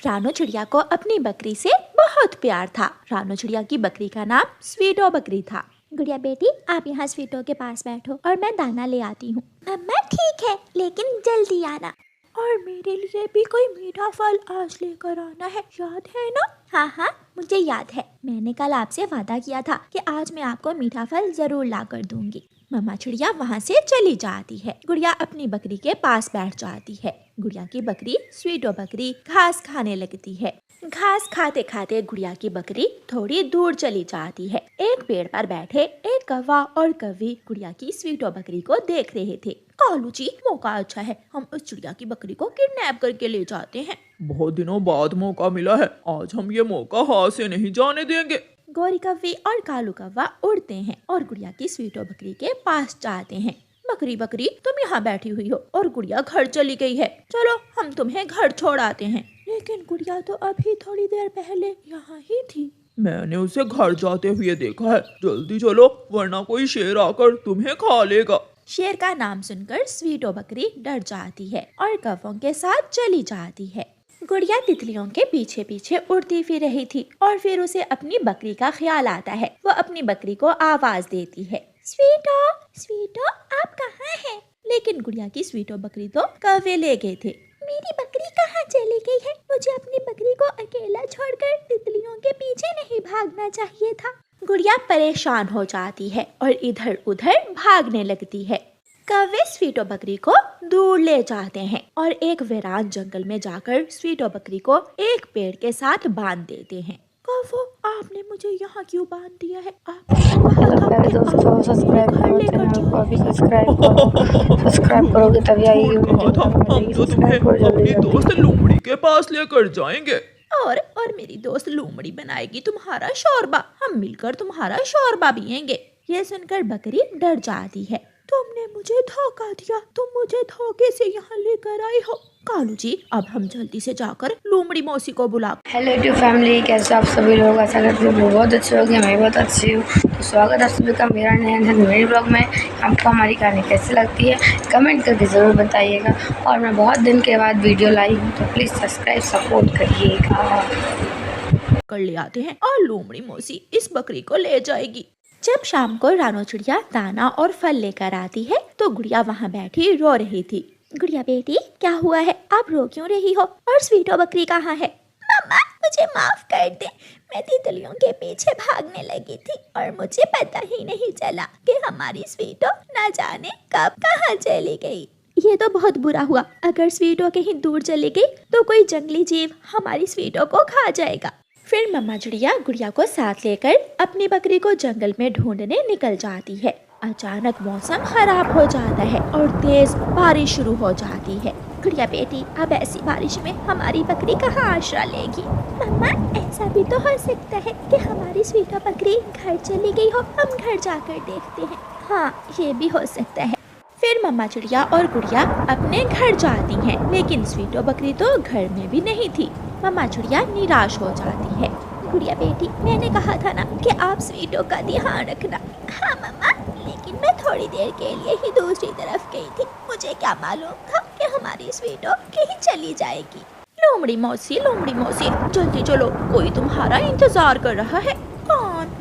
रानू चिड़िया को अपनी बकरी से बहुत प्यार था। रानू चिड़िया की बकरी का नाम स्वीटो बकरी था। गुड़िया बेटी, आप यहाँ स्वीटो के पास बैठो और मैं दाना ले आती हूँ। अम्मा ठीक है, लेकिन जल्दी आना। और मेरे लिए भी कोई मीठा फल आज लेकर आना है, याद है ना? हाँ हाँ, मुझे याद है। मैंने कल आपसे वादा किया था कि आज मैं आपको मीठा फल जरूर ला कर दूंगी। मम्मा चिड़िया वहाँ से चली जाती है। गुड़िया अपनी बकरी के पास बैठ जाती है। गुड़िया की बकरी स्वीटो बकरी घास खाने लगती है। घास खाते खाते गुड़िया की बकरी थोड़ी दूर चली जाती है। एक पेड़ पर बैठे एक कौवा और कौवी गुड़िया की स्वीटो बकरी को देख रहे थे। कालू जी, मौका अच्छा है, हम उस चिड़िया की बकरी को किडनैप करके ले जाते हैं। बहुत दिनों बाद मौका मिला है, आज हम ये मौका हाथ से नहीं जाने देंगे। गौरी कौवी और कालू कौवा उड़ते हैं और गुड़िया की स्वीटो बकरी के पास जाते हैं। बकरी बकरी, तुम यहाँ बैठी हुई हो और गुड़िया घर चली गई है, चलो हम तुम्हें घर छोड़ आते हैं। लेकिन गुड़िया तो अभी थोड़ी देर पहले यहाँ ही थी। मैंने उसे घर जाते हुए देखा है, जल्दी चलो वरना कोई शेर आकर तुम्हें खा लेगा। शेर का नाम सुनकर स्वीटो बकरी डर जाती है और कौवों के साथ चली जाती है। गुड़िया तितलियों के पीछे पीछे उड़ती फिर रही थी और फिर उसे अपनी बकरी का ख्याल आता है। वो अपनी बकरी को आवाज देती है, स्वीटो स्वीटो, आप कहाँ हैं? लेकिन गुड़िया की स्वीटो बकरी तो कौवे ले गए थे। मेरी बकरी कहाँ चली गई है? मुझे अपनी बकरी को अकेला छोड़कर तितलियों के पीछे नहीं भागना चाहिए था। गुड़िया परेशान हो जाती है और इधर उधर भागने लगती है। कौवे स्वीटो बकरी को दूर ले जाते हैं और एक वीरान जंगल में जाकर स्वीटो बकरी को एक पेड़ के साथ बांध देते हैं। कौवो, आपने मुझे यहाँ क्यों बांध दिया है? हेलो प्यारे दोस्तों, सब्सक्राइब करो चैनल को, अभी सब्सक्राइब करोगे तभी आएगी। हम तो तुम्हें अपनी दोस्त लोमड़ी के पास लेकर जाएंगे और मेरी दोस्त लोमड़ी बनाएगी तुम्हारा शोरबा। हम मिलकर तुम्हारा शोरबा पियेंगे। ये सुनकर बकरी डर जाती है। तुमने मुझे धोखा दिया, तुम मुझे धोखे से यहाँ लेकर आई हो। कालू जी, अब हम जल्दी से जाकर लोमड़ी मौसी को बुला। हेलो यूट्यूब फैमिली, कैसे आप सभी लोग? आशा करते हैं बहुत अच्छे होंगे, मैं बहुत अच्छी हूँ। तो स्वागत है सभी का मेरा नया मेरे ब्लॉग में। आपको हमारी कहानी कैसी लगती है कमेंट करके ज़रूर बताइएगा। और मैं बहुत दिन के बाद वीडियो लाई हूँ, तो प्लीज़ सब्सक्राइब सपोर्ट करिएगा। कर ले आते हैं और लोमड़ी मौसी इस बकरी को ले जाएगी। जब शाम को रानू चिड़िया दाना और फल लेकर आती है तो गुड़िया वहाँ बैठी रो रही थी। गुड़िया बेटी, क्या हुआ है? आप रो क्यों रही हो? और स्वीटो बकरी कहाँ है? मम्मा, मुझे माफ कर दे। मैं तितलियों के पीछे भागने लगी थी और मुझे पता ही नहीं चला कि हमारी स्वीटो न जाने कब कहाँ चली गई। ये तो बहुत बुरा हुआ। अगर स्वीटो कहीं दूर चली गई तो कोई जंगली जीव हमारी स्वीटो को खा जाएगा। फिर मम्मा चिड़िया गुड़िया को साथ लेकर अपनी बकरी को जंगल में ढूंढने निकल जाती है। अचानक मौसम खराब हो जाता है और तेज बारिश शुरू हो जाती है। गुड़िया बेटी, अब ऐसी बारिश में हमारी बकरी कहाँ आश्रय लेगी? मम्मा, ऐसा भी तो हो सकता है कि हमारी स्वीटो बकरी घर चली गई हो। हम घर जाकर देखते हैं। हाँ, ये भी हो सकता है। फिर मम्मा चिड़िया और गुड़िया अपने घर जाती हैं, लेकिन स्वीटो बकरी तो घर में भी नहीं थी। मम्मा चिड़िया निराश हो जाती है। गुड़िया बेटी, मैंने कहा था ना कि आप स्वीटो का ध्यान रखना। हाँ मम्मा, लेकिन मैं थोड़ी देर के लिए ही दूसरी तरफ गई थी। मुझे क्या मालूम था कि हमारी स्वीटो कहीं चली जाएगी। लोमड़ी मौसी, जल्दी चलो, कोई तुम्हारा इंतजार कर रहा है।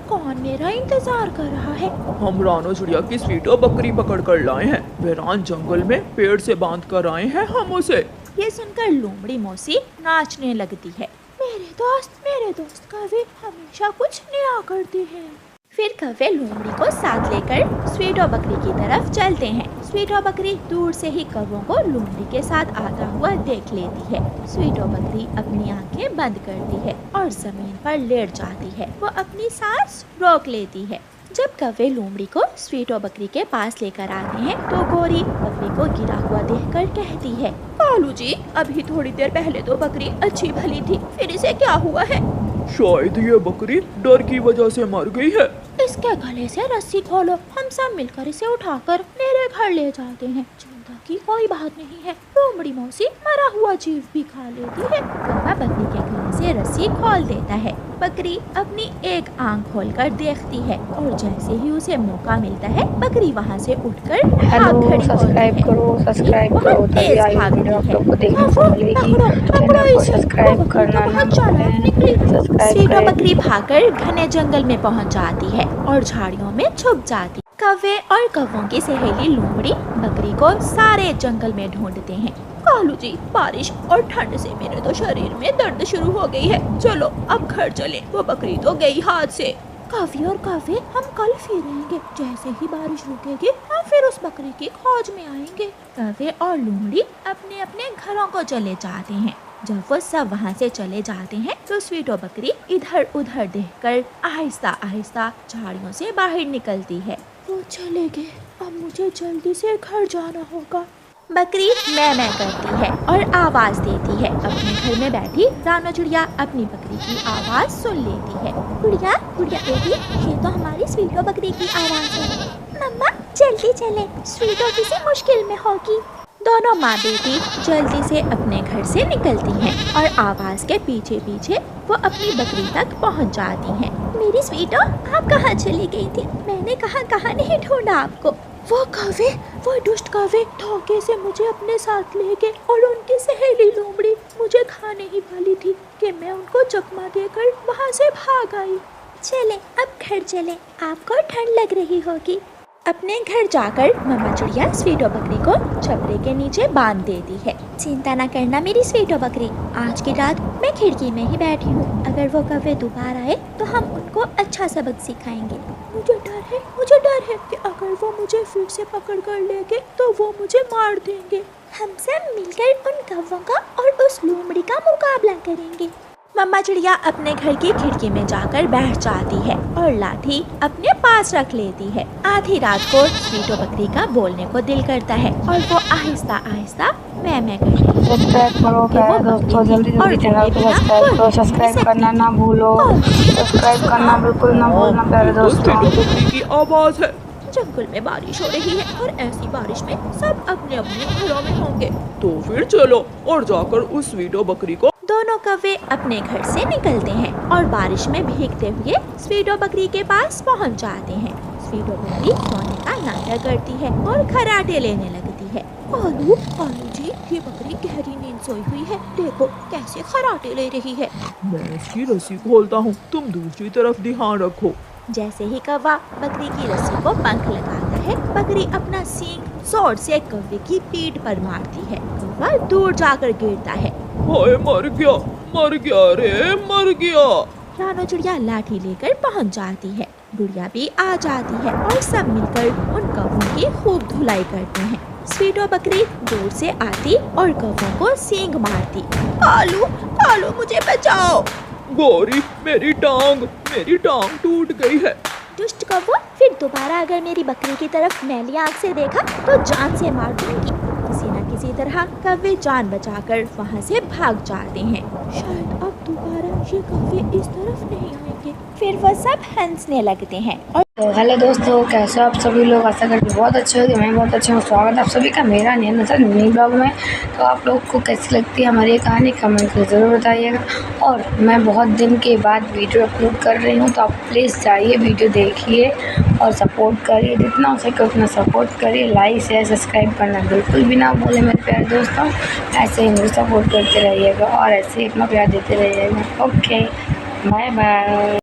कौन मेरा इंतजार कर रहा है? हम रानू चिड़िया की स्वीटो बकरी पकड़ कर लाए हैं। वीरान जंगल में पेड़ से बांध कर आए हैं हम उसे। ये सुनकर लोमड़ी मौसी नाचने लगती है। मेरे दोस्त कौवे हमेशा कुछ नया करते हैं। फिर कौवे लोमड़ी को साथ लेकर स्वीटो बकरी की तरफ चलते हैं। स्वीटो बकरी दूर से ही कौवों को लोमड़ी के साथ आता हुआ देख लेती है। स्वीटो बकरी अपनी आंखें बंद करती है और जमीन पर लेट जाती है। वो अपनी सांस रोक लेती है। जब कौवे लोमड़ी को स्वीटो बकरी के पास लेकर आते हैं तो गौरी बकरी को गिरा हुआ देखकर कहती है, कालू जी, अभी थोड़ी देर पहले तो बकरी अच्छी भली थी, फिर इसे क्या हुआ है? शायद ये बकरी डर की वजह से मर गई है। इसके गले से रस्सी खोलो, हम सब मिलकर इसे उठाकर मेरे घर ले जाते हैं। चिंता की कोई बात नहीं है, लोमड़ी मौसी मरा हुआ जीव भी खा लेती है। कौवा बकरी के गले से रस्सी खोल देता है। बकरी अपनी एक आंख खोलकर देखती है और जैसे ही उसे मौका मिलता है बकरी वहाँ से उठकर भाग हेलो, खड़ी होती सब्सक्राइब है। करो, सब्सक्राइब बहुत करो, तभी तेज आगे भागती वीडियो आप है। लोग को देखने को पकड़ो, मिलेगी। पकड़ो, पकड़ो चैनल को इसे। सब्सक्राइब वो बकरी तो करना ना बहुत चालाक भूलें। निकली। सब्सक्राइब स्वीटो करें। बकरी भागकर घने जंगल में पहुंच जाती है और झाड़ियों में छुप जाती। कौवे और कौवों की सहेली लोमड़ी बकरी को सारे जंगल में ढूंढते हैं। कालू जी, बारिश और ठंड से मेरे तो शरीर में दर्द शुरू हो गई है, चलो अब घर चले, वो बकरी तो गई हाथ से। कौवे और कौवे, हम कल फिर आएंगे, जैसे ही बारिश रुकेगी हम फिर उस बकरी की खोज में आएंगे। कौवे और लोमड़ी अपने अपने घरों को चले जाते हैं। जब वो सब वहाँ से चले जाते हैं तो स्वीटो बकरी इधर उधर देखकर आहिस्ता आहिस्ता झाड़ियों से बाहर निकलती है। वो चले गए, अब मुझे जल्दी से घर जाना होगा। बकरी मैं करती है और आवाज देती है। अपने घर में बैठी रानो चिड़िया अपनी बकरी की आवाज सुन लेती है। गुड़िया, गुड़िया बेटी, ये तो हमारी स्वीटो बकरी की आवाज़ है। मम्मा जल्दी चले, स्वीटो किसी मुश्किल में होगी। दोनों माँ बेटी जल्दी से अपने घर से निकलती हैं और आवाज के पीछे पीछे वो अपनी बकरी तक पहुँच जाती हैं। मेरी स्वीटो, आप कहाँ चली गई थी? मैंने कहाँ नहीं ढूंढा आपको। वो कौवे, वो दुष्ट कौवे धोखे से मुझे अपने साथ ले गए और उनकी सहेली लोमड़ी मुझे खाने ही वाली थी कि मैं उनको चकमा देकर वहाँ से भाग आई। चले अब घर चले, आपको ठंड लग रही होगी। अपने घर जाकर मम्मा चिड़िया स्वीटो बकरी को छपरे के नीचे बांध देती है। चिंता न करना मेरी स्वीटो बकरी, आज की रात मैं खिड़की में ही बैठी हूँ। अगर वो कौवे दोबारा आए तो हम उनको अच्छा सबक सिखाएंगे। मुझे डर है कि अगर वो मुझे फिर से पकड़ कर ले गए तो वो मुझे मार देंगे। हम सब मिलकर उन कौवों का और उस लोमड़ी का मुकाबला करेंगे। मम्मा चिड़िया अपने घर की खिड़की में जाकर बैठ जाती है और लाठी अपने पास रख लेती है। आधी रात को स्वीटो बकरी का बोलने को दिल करता है और वो आहिस्ता आहिस्ता मैं करती है। सब्सक्राइब करो प्यारे दोस्तों, जल्दी जल्दी चैनल को सब्सक्राइब करो, सब्सक्राइब करना ना भूलो, सब्सक्राइब करना बिल्कुल ना भूलना प्यारे तो दोस्तों। स्वीटो बकरी की आवाज है। जंगल में बारिश हो रही है और ऐसी बारिश में सब अपने अपने घरों में होंगे। तो फिर चलो और जाकर उस स्वीटो बकरी को। दोनों कौवे अपने घर से निकलते हैं और बारिश में भीगते हुए स्वीटो बकरी के पास पहुंच जाते हैं। स्वीटो बकरी सोने का नाटक करती है और खराटे लेने लगती है। कालू जी, ये बकरी गहरी नींद सोई हुई है, देखो कैसे खराटे ले रही है। मैं इसकी रस्सी खोलता हूँ, तुम दूसरी तरफ ध्यान रखो। जैसे ही कौवा बकरी की रस्सी को पंख लगाता है, बकरी अपना सींग जोर से कौवे की पीठ पर मारती है। कौवा दूर जाकर गिरता है। हाय, मर गया रे, मर गया। रानो चिड़िया लाठी लेकर पहुंच जाती है। गुड़िया भी आ जाती है और सब मिलकर उन कौवों की खूब धुलाई करते हैं। स्वीटो बकरी दूर से आती और कौवों को सींग मारती। कालू मुझे बचाओ। गौरी, मेरी टांग टूट गई है। दुष्ट कौवा, फिर दोबारा अगर मेरी बकरी की तरफ मैली आंख से देखा तो जान से मार दूंगी। किसी न किसी तरह कौवे जान बचाकर वहाँ से भाग जाते हैं। शायद अब दोबारा ये कौवे इस तरफ नहीं आएंगे। फिर वो सब हंसने लगते हैं और तो हेलो दोस्तों, कैसे हो आप सभी लोग? आशा करते बहुत अच्छे होंगे, मैं बहुत अच्छे हूँ। स्वागत आप सभी का मेरा नया मिनी ब्लॉग में। तो आप लोग को कैसी लगती है हमारी ये कहानी, कमेंट करके ज़रूर बताइएगा। और मैं बहुत दिन के बाद वीडियो अपलोड कर रही हूँ, तो आप प्लीज़ जाइए, वीडियो देखिए और सपोर्ट करिए, जितना हो सके उतना सपोर्ट करिए। लाइक शेयर सब्सक्राइब करना बिल्कुल भी ना भूलें मेरे प्यारे दोस्तों। ऐसे ही मुझे सपोर्ट करते रहिएगा और ऐसे ही अपना प्यार देते रहिएगा। Okay, bye bye.